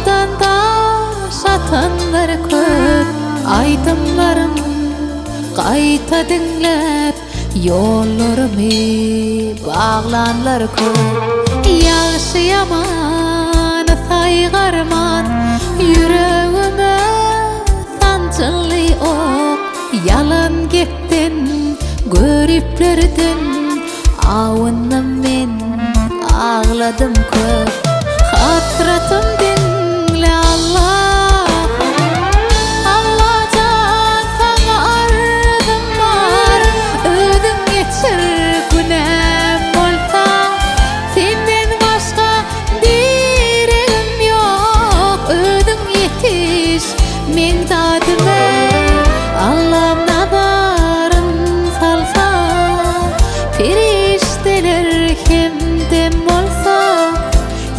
Bağlamdan da satanlar köp, aytımlarım qayta dinlep, yollarımı bağlanlar köp. Yaxşı yaman saygarman, yüreğime sancılı ok. Yalan gittin görüplerden, avunum men ağladım köp. Hatratım dinle Allah'ım, Allah'tan sana ardım var. Ödün geçir günem olsa, senden başka direğim yok. Ödün yetiş men dadıma, Allah'ım nazarın salsa, ferişteler hemdem olsa.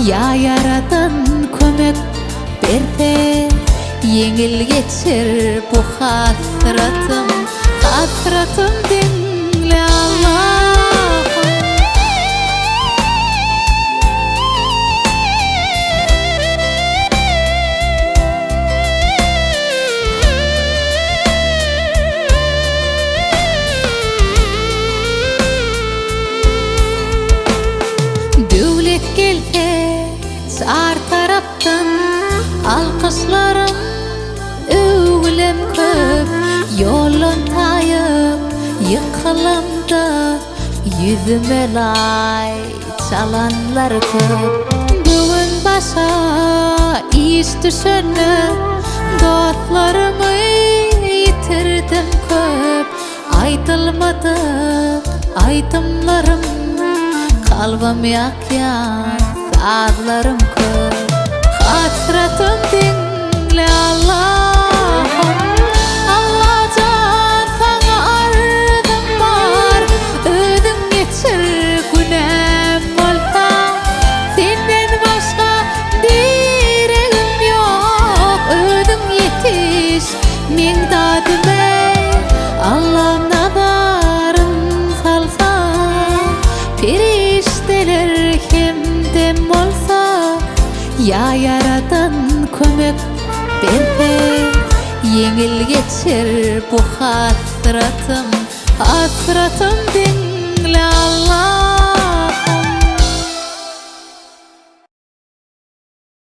Ya yaradan kömek berse, yengil geçir bu hasratım. Hasratım dinle Allah'ım. Dövlet gelse sar taraftan, alkışlarım öğlem köp. Yolun tayıp yıkılam da, yüzüme lay çalanlar köp. Bugün başa iş düşene, dostlarımı yitirdim köp. Aytılmadı aytımlarım, kalbim yakyan sazlarım köp. Hasratım dinle Allah'ım, Allah'tan sana ardım var. Ödün geçir günem olsa, senden başka direğim yok. Ödün yetiş men dadıma, Allah'ım nazarın salsa, ferişteler hemdem olsa. Ya yaradan kömek berse, yengil geçir bu hasratım. Hasratım dinle